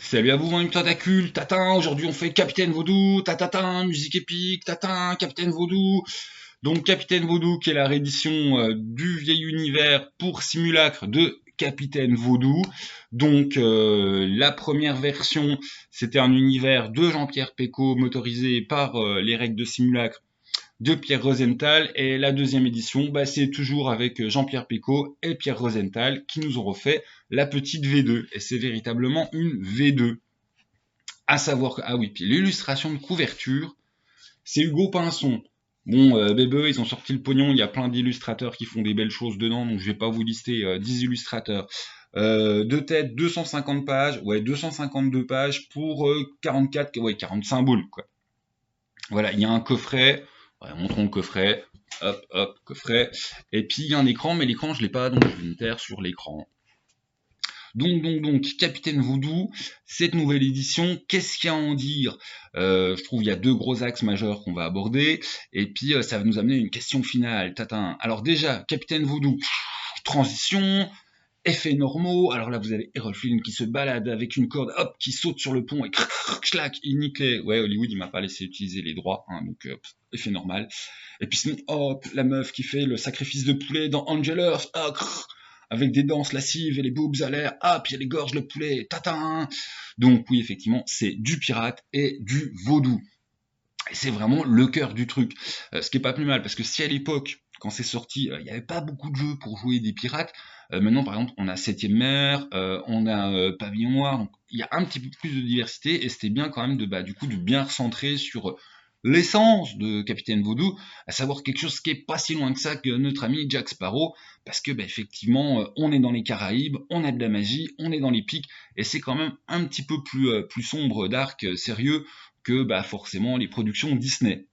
Salut à vous, une tentacule, tatin, aujourd'hui on fait Capitaine Vaudou, tatatin, musique épique, tatin, Capitaine Vaudou. Donc Capitaine Vaudou qui est la réédition du vieil univers pour simulacre de Capitaine Vaudou. Donc la première version, c'était un univers de Jean-Pierre Pecot motorisé par les règles de simulacre de Pierre Rosenthal, et la deuxième édition, c'est toujours avec Jean-Pierre Pecot et Pierre Rosenthal qui nous ont refait la petite V2, et c'est véritablement une V2. À savoir que, ah oui, puis l'illustration de couverture, c'est Hugo Pinson. Bon, bébé, ils ont sorti le pognon, il y a plein d'illustrateurs qui font des belles choses dedans, donc je vais pas vous lister 10 illustrateurs. De tête, 250 pages, ouais, 252 pages pour 44, ouais, 45 boules, quoi. Voilà, il y a un coffret, ouais, montrons le coffret, hop, hop, coffret, et puis il y a un écran, mais l'écran, je l'ai pas, donc je vais me taire sur l'écran. Donc, Capitaine Voodoo, cette nouvelle édition, qu'est-ce qu'il y a à en dire? Je trouve il y a deux gros axes majeurs qu'on va aborder, et puis ça va nous amener à une question finale. Tatin. Alors déjà, Capitaine Voodoo, transition, effets normaux. Alors là, vous avez Errol Flynn qui se balade avec une corde, hop, qui saute sur le pont et clac, il nique les... Ouais, Hollywood, il m'a pas laissé utiliser les droits, hein, donc effet normal. Et puis sinon, hop, la meuf qui fait le sacrifice de poulet dans Angel Earth, avec des danses lascives et les boobs à l'air, puis elle égorge le poulet, tatin. Donc oui, effectivement, c'est du pirate et du vaudou. Et c'est vraiment le cœur du truc. Ce qui est pas plus mal, parce que si à l'époque, quand c'est sorti, il n'y avait pas beaucoup de jeux pour jouer des pirates, maintenant par exemple on a 7ème mer, on a Pavillon Noir, donc il y a un petit peu plus de diversité, et c'était bien quand même de bien recentrer sur l'essence de Capitaine Vaudou, à savoir quelque chose qui est pas si loin que ça que notre ami Jack Sparrow, parce que effectivement on est dans les Caraïbes, on a de la magie, on est dans l'épique, et c'est quand même un petit peu plus sombre, dark, sérieux que forcément les productions Disney.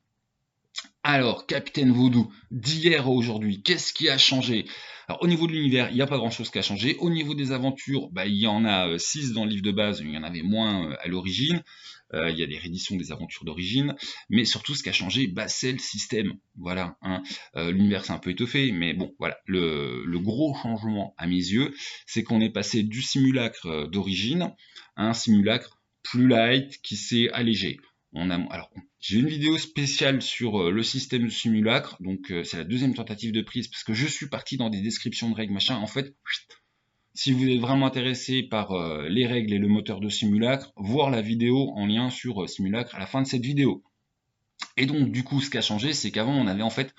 Alors, Capitaine Vaudou, d'hier à aujourd'hui, qu'est-ce qui a changé? Alors, au niveau de l'univers, il n'y a pas grand-chose qui a changé. Au niveau des aventures, il y en a 6 dans le livre de base, il y en avait moins à l'origine. Il y a des rééditions des aventures d'origine. Mais surtout, ce qui a changé, c'est le système. Voilà. L'univers s'est un peu étoffé, mais bon, voilà. Le gros changement, à mes yeux, c'est qu'on est passé du simulacre d'origine à un simulacre plus light qui s'est allégé. Alors, j'ai une vidéo spéciale sur le système de simulacre, donc c'est la deuxième tentative de prise, parce que je suis parti dans des descriptions de règles, machin. En fait, si vous êtes vraiment intéressé par les règles et le moteur de simulacre, voir la vidéo en lien sur simulacre à la fin de cette vidéo. Et donc, du coup, ce qui a changé, c'est qu'avant, on avait en fait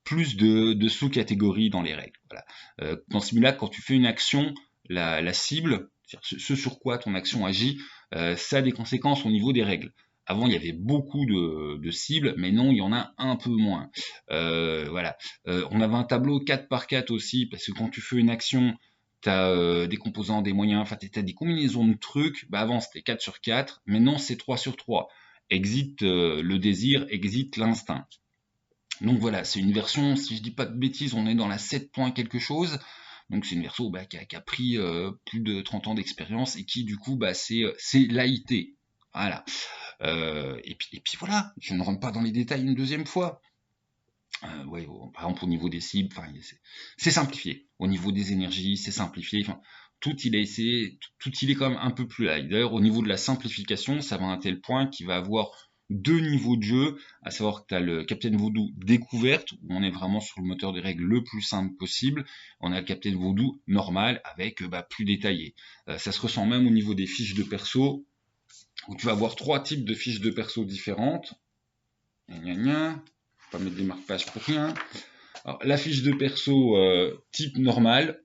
plus de sous-catégories dans les règles. Voilà. Dans simulacre, quand tu fais une action, la cible, c'est-à-dire ce sur quoi ton action agit, ça a des conséquences au niveau des règles. Avant, il y avait beaucoup de cibles, mais non, il y en a un peu moins. Voilà. On avait un tableau 4 par 4 aussi, parce que quand tu fais une action, tu as des composants, des moyens, enfin, tu as des combinaisons de trucs. Avant, c'était 4 sur 4, maintenant, c'est 3 sur 3. Exit le désir, exit l'instinct. Donc voilà, c'est une version, si je dis pas de bêtises, on est dans la 7 points quelque chose. Donc c'est une version qui a pris plus de 30 ans d'expérience, et qui du coup c'est l'AIT. Voilà. Et puis voilà, je ne rentre pas dans les détails une deuxième fois. Ouais, par exemple au niveau des cibles, c'est simplifié. Au niveau des énergies, c'est simplifié. Tout il est quand même un peu plus light. D'ailleurs, au niveau de la simplification, ça va à un tel point qu'il va avoir deux niveaux de jeu, à savoir que tu as le Captain Voodoo découverte, où on est vraiment sur le moteur des règles le plus simple possible. On a le Captain Voodoo normal, avec plus détaillé. Ça se ressent même au niveau des fiches de perso, où tu vas avoir trois types de fiches de perso différentes. Pas mettre des marque-pages pour rien. Alors, la fiche de perso type normal,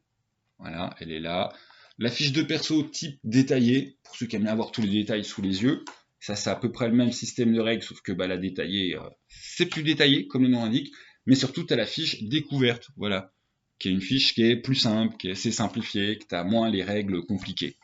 voilà, elle est là. La fiche de perso type détaillé, pour ceux qui aiment bien avoir tous les détails sous les yeux. Ça, c'est à peu près le même système de règles, sauf que la détaillée, c'est plus détaillé, comme le nom l'indique. Mais surtout, tu as la fiche découverte, voilà, qui est une fiche qui est plus simple, qui est assez simplifiée, que tu as moins les règles compliquées.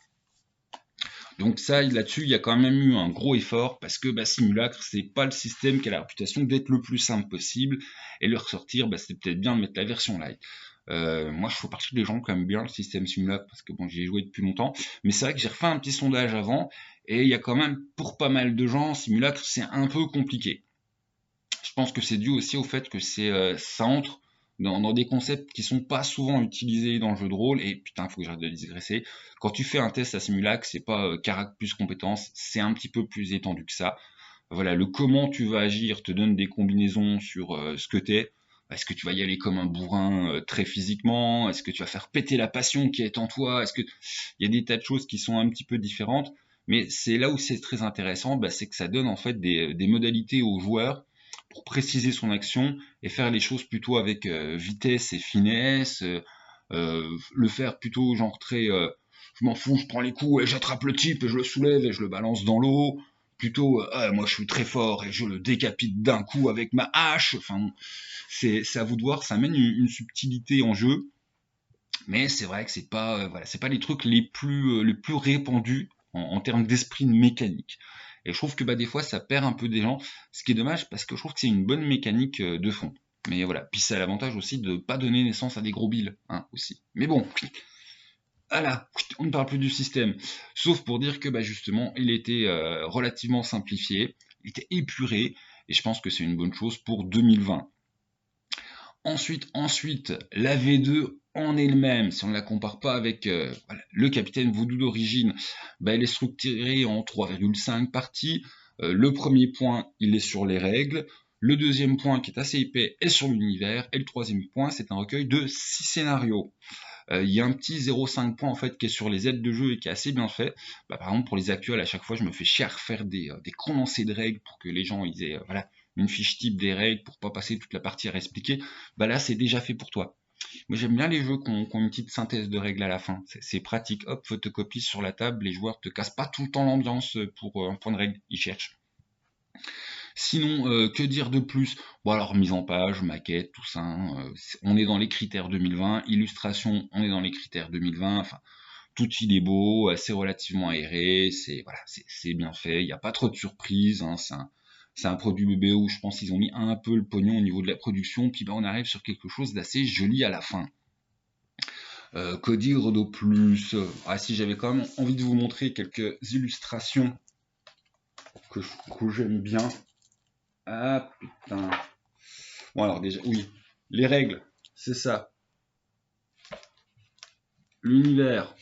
Donc ça, là-dessus, il y a quand même eu un gros effort, parce que Simulacre, c'est pas le système qui a la réputation d'être le plus simple possible, et le ressortir, c'est peut-être bien de mettre la version light. Moi, je fais partie des gens qui aiment bien le système Simulacre, parce que j'y ai joué depuis longtemps, mais c'est vrai que j'ai refait un petit sondage avant, et il y a quand même, pour pas mal de gens, Simulacre, c'est un peu compliqué. Je pense que c'est dû aussi au fait que ça entre dans des concepts qui sont pas souvent utilisés dans le jeu de rôle. Et putain, faut que j'arrête de digresser. Quand tu fais un test à Simulac, c'est pas carac plus compétences, c'est un petit peu plus étendu que ça. Voilà, le comment tu vas agir te donne des combinaisons sur ce que t'es. Est-ce que tu vas y aller comme un bourrin très physiquement? Est-ce que tu vas faire péter la passion qui est en toi? Est-ce que il y a des tas de choses qui sont un petit peu différentes, mais c'est là où c'est très intéressant, bah, c'est que ça donne en fait des modalités aux joueurs pour préciser son action et faire les choses plutôt avec vitesse et finesse, le faire plutôt genre très je m'en fous, je prends les coups et j'attrape le type et je le soulève et je le balance dans l'eau, plutôt ah, moi je suis très fort et je le décapite d'un coup avec ma hache. Enfin, c'est à vous de voir, ça amène une subtilité en jeu, mais c'est vrai que c'est pas voilà, c'est pas les trucs les plus répandus en termes d'esprit mécanique. Et je trouve que bah des fois ça perd un peu des gens, ce qui est dommage parce que je trouve que c'est une bonne mécanique de fond. Mais voilà, puis ça a l'avantage aussi de pas donner naissance à des gros billes, hein, aussi. Mais bon, voilà, on ne parle plus du système, sauf pour dire que bah justement il était relativement simplifié, il était épuré, et je pense que c'est une bonne chose pour 2020. Ensuite, la V2 en elle-même, si on ne la compare pas avec voilà, le Capitaine Voodoo d'origine, bah, elle est structurée en 3,5 parties. Le premier point, il est sur les règles. Le deuxième point, qui est assez épais, est sur l'univers. Et le troisième point, c'est un recueil de 6 scénarios. Il y a un petit 0,5 points en fait qui est sur les aides de jeu et qui est assez bien fait. Bah, par exemple, pour les actuels, à chaque fois, je me fais chier à refaire des condensés de règles pour que les gens ils aient voilà, une fiche type des règles pour pas passer toute la partie à réexpliquer. Bah là, c'est déjà fait pour toi. Moi, j'aime bien les jeux qui ont une petite synthèse de règles à la fin. C'est pratique. Hop, photocopie sur la table. Les joueurs te cassent pas tout le temps l'ambiance pour un point de règle. Ils cherchent. Sinon, que dire de plus? Bon alors mise en page, maquette, tout ça, hein, on est dans les critères 2020, illustration, on est dans les critères 2020, enfin tout il est beau, c'est relativement aéré, c'est voilà, c'est bien fait, il n'y a pas trop de surprises, hein, c'est un produit bébé où je pense qu'ils ont mis un peu le pognon au niveau de la production, puis ben on arrive sur quelque chose d'assez joli à la fin. Que dire de plus? Ah si, j'avais quand même envie de vous montrer quelques illustrations que j'aime bien. Ah putain. Bon alors déjà, oui, les règles, c'est ça. L'univers.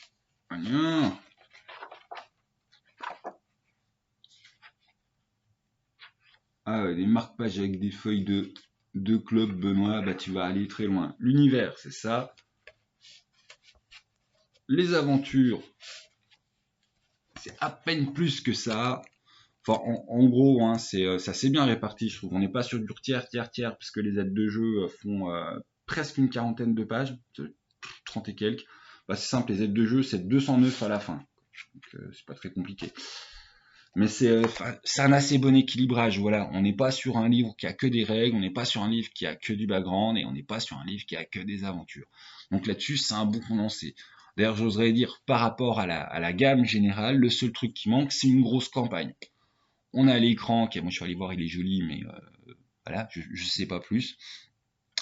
Ah ouais, des marque-pages avec des feuilles de club, Benoît, bah tu vas aller très loin. L'univers, c'est ça. Les aventures, c'est à peine plus que ça. Enfin, en gros, hein, c'est assez bien réparti, je trouve. On n'est pas sur du tiers, puisque les aides de jeu font presque une quarantaine de pages, 30 et quelques. Bah, c'est simple, les aides de jeu, c'est 209 à la fin. Donc, c'est pas très compliqué. Mais c'est un assez bon équilibrage. Voilà, on n'est pas sur un livre qui a que des règles, on n'est pas sur un livre qui a que du background, et on n'est pas sur un livre qui a que des aventures. Donc là-dessus, c'est un bon condensé. D'ailleurs, j'oserais dire, par rapport à la gamme générale, le seul truc qui manque, c'est une grosse campagne. On a l'écran, moi je suis allé voir, il est joli, mais voilà, je sais pas plus.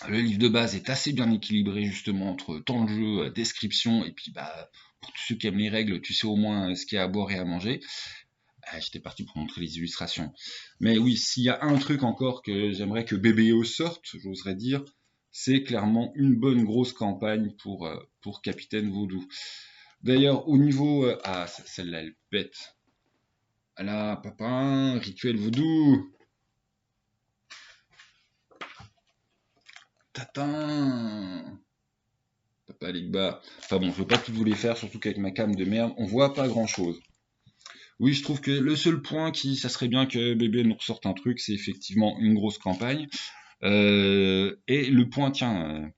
Le livre de base est assez bien équilibré justement entre temps de jeu, description, et puis bah pour tous ceux qui aiment les règles, tu sais au moins ce qu'il y a à boire et à manger. J'étais parti pour montrer les illustrations. Mais oui, s'il y a un truc encore que j'aimerais que BBO sorte, j'oserais dire, c'est clairement une bonne grosse campagne pour Capitaine Vaudou. D'ailleurs, au niveau... ah, celle-là, elle pète. Ah là, papa, rituel Vaudou. Tatin. Papa Ligba. Enfin bon, je veux pas tout vous les faire, surtout qu'avec ma cam de merde, on voit pas grand-chose. Oui, je trouve que le seul point ça serait bien que BB nous ressorte un truc, c'est effectivement une grosse campagne. Et le point, tiens,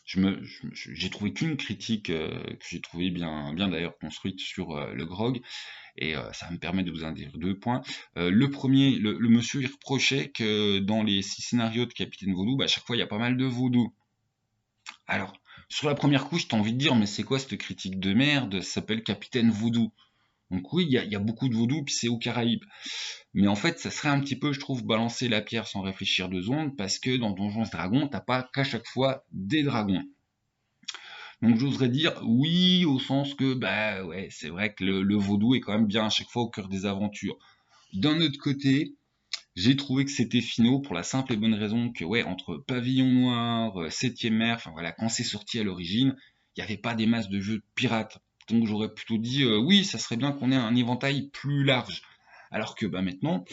j'ai trouvé qu'une critique que j'ai trouvé bien d'ailleurs construite sur le grog, et ça va me permet de vous en dire deux points. Le premier, le monsieur il reprochait que dans les 6 scénarios de Capitaine Vaudou, bah, à chaque fois il y a pas mal de vaudou. Alors, sur la première couche, t'as envie de dire, mais c'est quoi cette critique de merde? Ça s'appelle Capitaine Voodoo. Donc oui, il y a beaucoup de vaudou, puis c'est aux Caraïbes. Mais en fait, ça serait un petit peu, je trouve, balancer la pierre sans réfléchir 2 secondes, parce que dans Donjons et Dragons, t'as pas qu'à chaque fois des dragons. Donc j'oserais dire oui, au sens que, bah ouais, c'est vrai que le vaudou est quand même bien à chaque fois au cœur des aventures. D'un autre côté, J'ai trouvé que c'était finaux pour la simple et bonne raison que, ouais, entre Pavillon Noir, 7e mer, enfin voilà, quand c'est sorti à l'origine, il n'y avait pas des masses de jeux de pirates. Donc j'aurais plutôt dit, oui, ça serait bien qu'on ait un éventail plus large. Alors que bah, maintenant,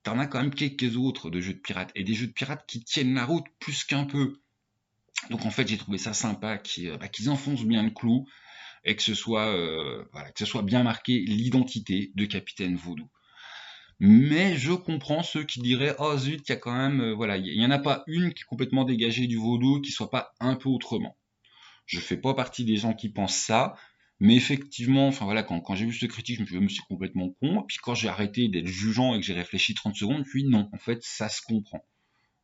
t'en as quand même quelques autres de jeux de pirates, et des jeux de pirates qui tiennent la route plus qu'un peu. Donc en fait, j'ai trouvé ça sympa qu'ils enfoncent bien le clou, et que ce soit, voilà, que ce soit bien marqué l'identité de Capitaine Vaudou. Mais je comprends ceux qui diraient oh zut, il y a quand même voilà, il y en a pas une qui est complètement dégagée du vaudou qui soit pas un peu autrement. Je fais pas partie des gens qui pensent ça, mais effectivement, enfin voilà, quand j'ai vu ce critique, je me suis complètement con. Puis quand j'ai arrêté d'être jugeant et que j'ai réfléchi 30 secondes, puis non, en fait, ça se comprend.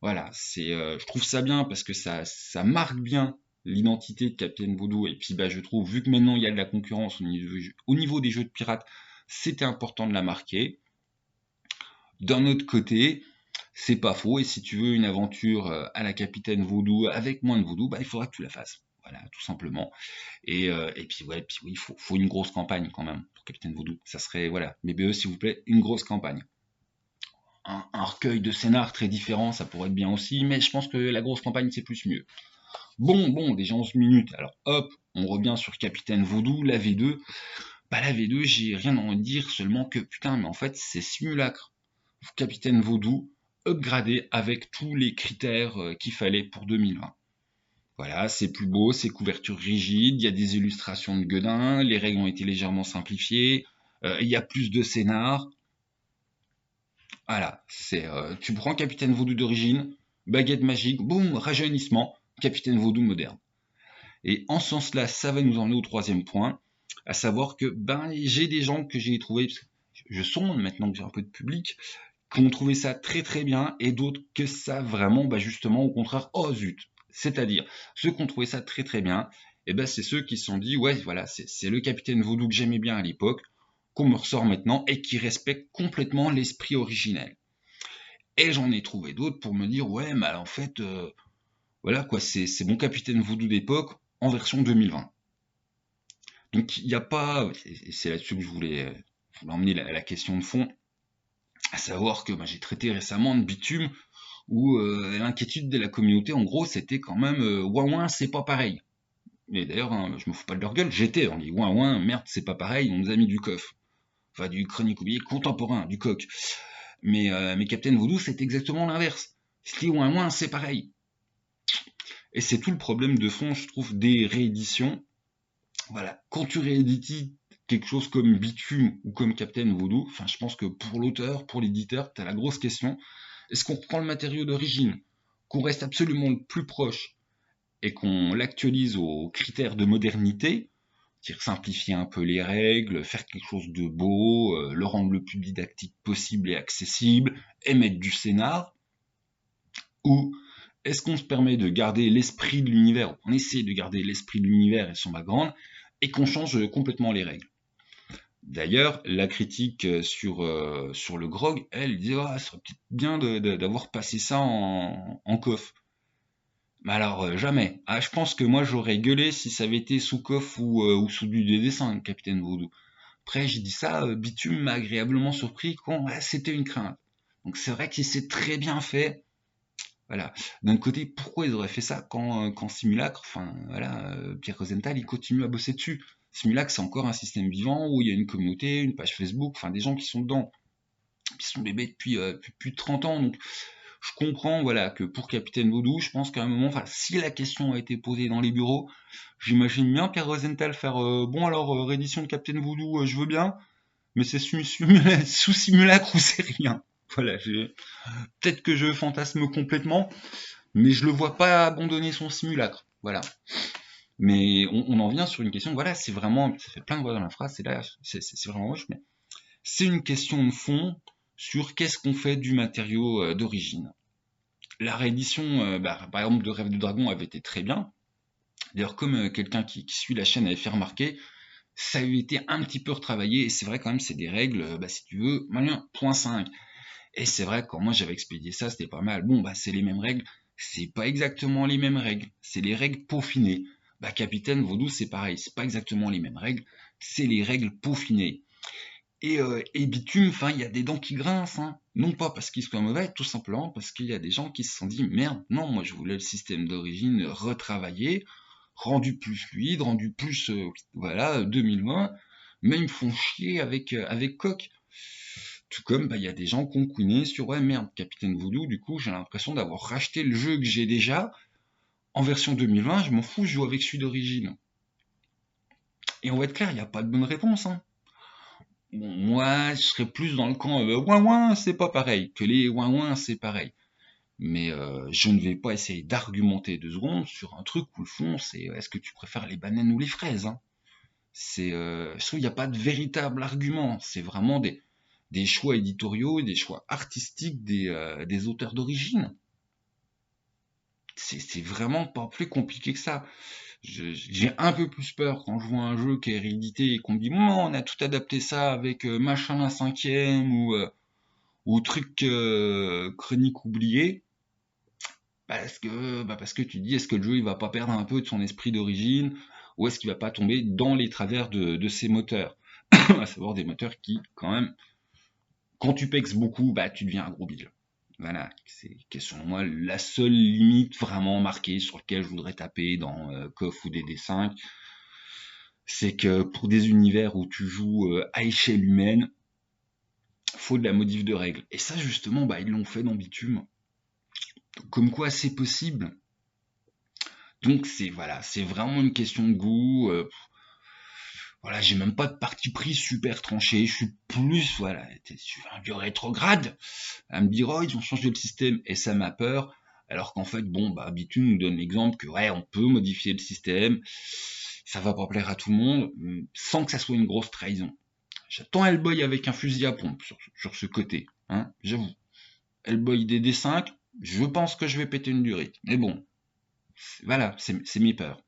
Voilà, je trouve ça bien parce que ça marque bien l'identité de Captain Voodoo. Et puis bah je trouve, vu que maintenant il y a de la concurrence au niveau des jeux de pirates, c'était important de la marquer. D'un autre côté, c'est pas faux, et si tu veux une aventure à la Capitaine Vaudou avec moins de Vaudou, bah il faudra que tu la fasses. Voilà, tout simplement. Et puis ouais, puis oui, faut une grosse campagne quand même pour Capitaine Vaudou. Ça serait, voilà, BBE s'il vous plaît, une grosse campagne. Un recueil de scénars très différents, ça pourrait être bien aussi, mais je pense que la grosse campagne c'est plus mieux. Bon, déjà 11 minutes, alors hop, on revient sur Capitaine Vaudou, la V2. Bah la V2, j'ai rien à en dire, seulement que putain, mais en fait c'est simulacre. Capitaine Vaudou, upgradé avec tous les critères qu'il fallait pour 2020. Voilà, c'est plus beau, c'est couverture rigide, il y a des illustrations de Guedin, les règles ont été légèrement simplifiées, il y a plus de scénar. Voilà, tu prends Capitaine Vaudou d'origine, baguette magique, boum, rajeunissement, Capitaine Vaudou moderne. Et en ce sens-là, ça va nous emmener au troisième point, à savoir que j'ai des gens que j'ai trouvé, je sonde maintenant que j'ai un peu de public, qui ont trouvé ça très très bien, et d'autres que ça vraiment, justement, au contraire, oh zut. C'est-à-dire, ceux qui ont trouvé ça très très bien, c'est ceux qui se sont dit, ouais, voilà, c'est le Capitaine Vaudou que j'aimais bien à l'époque, qu'on me ressort maintenant, et qui respecte complètement l'esprit originel. Et j'en ai trouvé d'autres pour me dire, ouais, mais en fait, voilà quoi, c'est mon Capitaine Vaudou d'époque en version 2020. Donc il n'y a pas, et c'est là-dessus que je voulais emmener la question de fond, à savoir que j'ai traité récemment de Bitume, où l'inquiétude de la communauté, en gros, c'était quand même ouin ouin, c'est pas pareil. Et d'ailleurs, hein, je me fous pas de leur gueule, j'étais dans les ouin ouin, merde, c'est pas pareil, on nous a mis du coff. Enfin, du chronique oublié contemporain, du coq. Mais Captain Voodoo, c'est exactement l'inverse. Si ouin ouin, c'est pareil. Et c'est tout le problème de fond, je trouve, des rééditions. Voilà, quand tu réédites quelque chose comme Bitume ou comme Captain Voodoo, enfin, je pense que pour l'auteur, pour l'éditeur, t'as la grosse question. Est-ce qu'on reprend le matériau d'origine, qu'on reste absolument le plus proche et qu'on l'actualise aux critères de modernité, c'est-à-dire simplifier un peu les règles, faire quelque chose de beau, le rendre le plus didactique possible et accessible, et mettre du scénar, ou est-ce qu'on se permet de garder l'esprit de l'univers, on essaie de garder l'esprit de l'univers et son background, et qu'on change complètement les règles. D'ailleurs, la critique sur le grog, elle dit ça serait peut-être bien d'avoir passé ça en coff. Mais alors, jamais. Ah, je pense que moi j'aurais gueulé si ça avait été sous coff ou sous du dessin, Capitaine Voodoo. Après, j'ai dit ça, Bitume m'a agréablement surpris quand c'était une crainte. Donc c'est vrai que si c'est très bien fait, voilà. D'un côté, pourquoi ils auraient fait ça quand Simulacre, enfin voilà, Pierre Rosenthal, il continue à bosser dessus. Simulacre, c'est encore un système vivant où il y a une communauté, une page Facebook, enfin des gens qui sont dedans, qui sont bébés depuis plus de 30 ans. Donc je comprends, voilà, que pour Capitaine Vaudou, je pense qu'à un moment, enfin, si la question a été posée dans les bureaux, j'imagine bien Pierre Rosenthal faire bon alors réédition de Capitaine Vaudou, je veux bien, mais c'est sous simulacre ou c'est rien. Voilà, peut-être que je fantasme complètement, mais je le vois pas abandonner son simulacre. Voilà. Mais on en vient sur une question, voilà, c'est vraiment, ça fait plein de voix dans la phrase, c'est là, c'est vraiment moche, mais c'est une question de fond sur qu'est-ce qu'on fait du matériau d'origine. La réédition, par exemple, de Rêve de Dragon avait été très bien. D'ailleurs, comme quelqu'un qui suit la chaîne avait fait remarquer, ça a été un petit peu retravaillé, et c'est vrai quand même, c'est des règles, si tu veux, 1.5. Et c'est vrai, quand moi j'avais expédié ça, c'était pas mal. Bon, c'est les mêmes règles, c'est pas exactement les mêmes règles, c'est les règles peaufinées. Capitaine Vaudou, c'est pareil, c'est pas exactement les mêmes règles, c'est les règles peaufinées. Et Bitume, enfin, il y a des dents qui grincent, hein. Non pas parce qu'ils soient mauvais, tout simplement parce qu'il y a des gens qui se sont dit, merde, non, moi je voulais le système d'origine retravaillé, rendu plus fluide, rendu plus, voilà, 2020, mais ils me font chier avec Coq. Tout comme, bah, il y a des gens qui ont couiné sur, ouais, merde, Capitaine Voodoo, du coup, j'ai l'impression d'avoir racheté le jeu que j'ai déjà, en version 2020, je m'en fous, je joue avec celui d'origine. Et on va être clair, il n'y a pas de bonne réponse, hein. Bon, moi, je serais plus dans le camp ouin ouin, c'est pas pareil, que les ouin ouin, c'est pareil. Mais je ne vais pas essayer d'argumenter 2 secondes sur un truc où le fond, c'est est-ce que tu préfères les bananes ou les fraises, hein. Je trouve qu'il n'y a pas de véritable argument. C'est vraiment des choix éditoriaux et des choix artistiques des auteurs d'origine. C'est vraiment pas plus compliqué que ça. J'ai un peu plus peur quand je vois un jeu qui est réédité et qu'on me dit bon, on a tout adapté ça avec machin un cinquième ou truc chronique oublié parce que tu te dis est-ce que le jeu il va pas perdre un peu de son esprit d'origine ou est-ce qu'il va pas tomber dans les travers de ses moteurs, à savoir des moteurs qui quand même quand tu pexes beaucoup bah tu deviens un gros bile. Voilà, c'est selon moi la seule limite vraiment marquée sur laquelle je voudrais taper dans KOF ou DD5, c'est que pour des univers où tu joues à échelle humaine, faut de la modif de règles. Et ça justement, bah ils l'ont fait dans Bitume. Comme quoi c'est possible. Donc c'est vraiment une question de goût. Voilà, j'ai même pas de parti pris super tranché. Je suis plus, voilà, sur un vieux rétrograde à me dire, oh, ils ont changé le système et ça m'a peur. Alors qu'en fait, bon, bah, Bitume nous donne l'exemple que, ouais, on peut modifier le système. Ça va pas plaire à tout le monde, sans que ça soit une grosse trahison. J'attends Hellboy avec un fusil à pompe sur ce côté, hein, j'avoue. Hellboy DD5, je pense que je vais péter une durite. Mais bon, voilà, c'est mes peurs.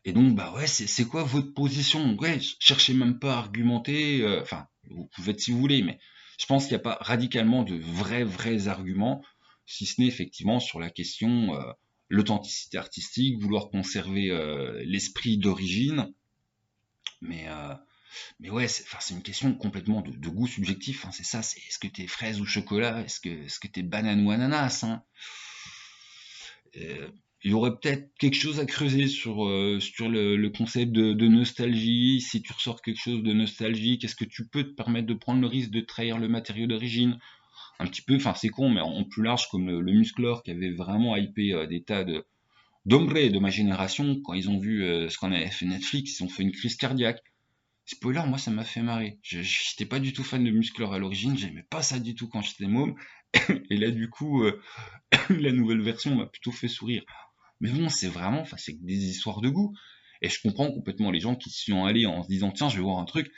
Et donc, bah ouais, c'est quoi votre position? Ouais, cherchez même pas à argumenter, enfin, vous faites si vous voulez, mais je pense qu'il n'y a pas radicalement de vrais arguments, si ce n'est effectivement sur la question l'authenticité artistique, vouloir conserver l'esprit d'origine, mais ouais, c'est une question complètement de goût subjectif, hein, c'est ça, c'est est-ce que t'es fraise ou chocolat, est-ce que t'es banane ou ananas, hein. Il y aurait peut-être quelque chose à creuser sur le concept de nostalgie. Si tu ressors quelque chose de nostalgique, est-ce que tu peux te permettre de prendre le risque de trahir le matériau d'origine? Un petit peu, enfin c'est con, mais en plus large comme le Musclor qui avait vraiment hypé des tas d'hombres de ma génération, quand ils ont vu ce qu'on avait fait Netflix, ils ont fait une crise cardiaque. Spoiler, moi ça m'a fait marrer. J'étais pas du tout fan de Musclor à l'origine, j'aimais pas ça du tout quand j'étais môme. Et là du coup, la nouvelle version m'a plutôt fait sourire. Mais bon, c'est vraiment, enfin, c'est des histoires de goût. Et je comprends complètement les gens qui s'y sont allés en se disant, tiens, je vais voir un truc,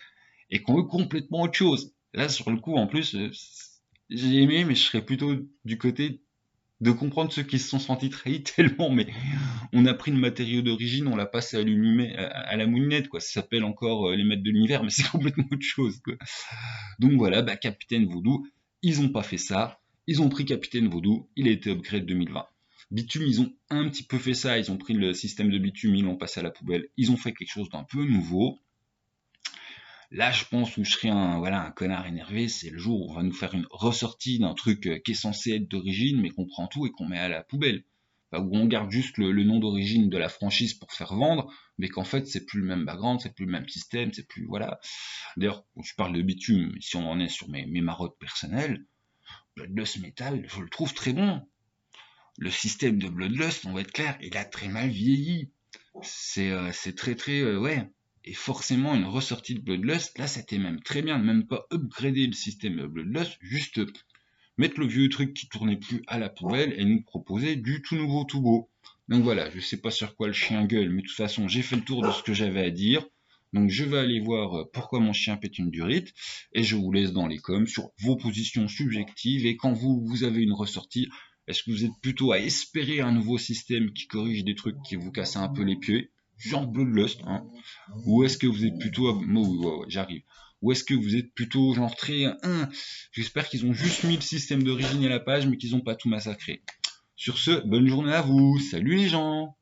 et qu'on veut complètement autre chose. Là, sur le coup, en plus, j'ai aimé, mais je serais plutôt du côté de comprendre ceux qui se sont sentis trahis tellement, mais on a pris le matériau d'origine, on l'a passé à la moulinette, quoi. Ça s'appelle encore les maîtres de l'univers, mais c'est complètement autre chose, quoi. Donc voilà, bah, Capitaine Voodoo, ils ont pas fait ça. Ils ont pris Capitaine Voodoo, il a été upgrade 2020. Bitume, ils ont un petit peu fait ça, ils ont pris le système de Bitume, ils l'ont passé à la poubelle, ils ont fait quelque chose d'un peu nouveau. Là, je pense où je serais un connard énervé, c'est le jour où on va nous faire une ressortie d'un truc qui est censé être d'origine, mais qu'on prend tout et qu'on met à la poubelle. Enfin, où on garde juste le nom d'origine de la franchise pour faire vendre, mais qu'en fait, c'est plus le même background, c'est plus le même système, c'est plus, voilà. D'ailleurs, quand je parle de Bitume, si on en est sur mes marottes personnelles, Bloodlust Metal, je le trouve très bon. Le système de Bloodlust, on va être clair, il a très mal vieilli. C'est très très ouais. Et forcément une ressortie de Bloodlust, là c'était même très bien de même pas upgrader le système de Bloodlust, juste mettre le vieux truc qui tournait plus à la poubelle et nous proposer du tout nouveau tout beau. Donc voilà, je sais pas sur quoi le chien gueule, mais de toute façon j'ai fait le tour de ce que j'avais à dire. Donc je vais aller voir pourquoi mon chien pète une durite et je vous laisse dans les coms sur vos positions subjectives et quand vous avez une ressortie, est-ce que vous êtes plutôt à espérer un nouveau système qui corrige des trucs qui vous cassent un peu les pieds, genre Bloodlust, hein, ou est-ce que vous êtes plutôt j'arrive. Ou est-ce que vous êtes plutôt genre très j'espère qu'ils ont juste mis le système d'origine à la page mais qu'ils n'ont pas tout massacré. Sur ce, bonne journée à vous. Salut les gens.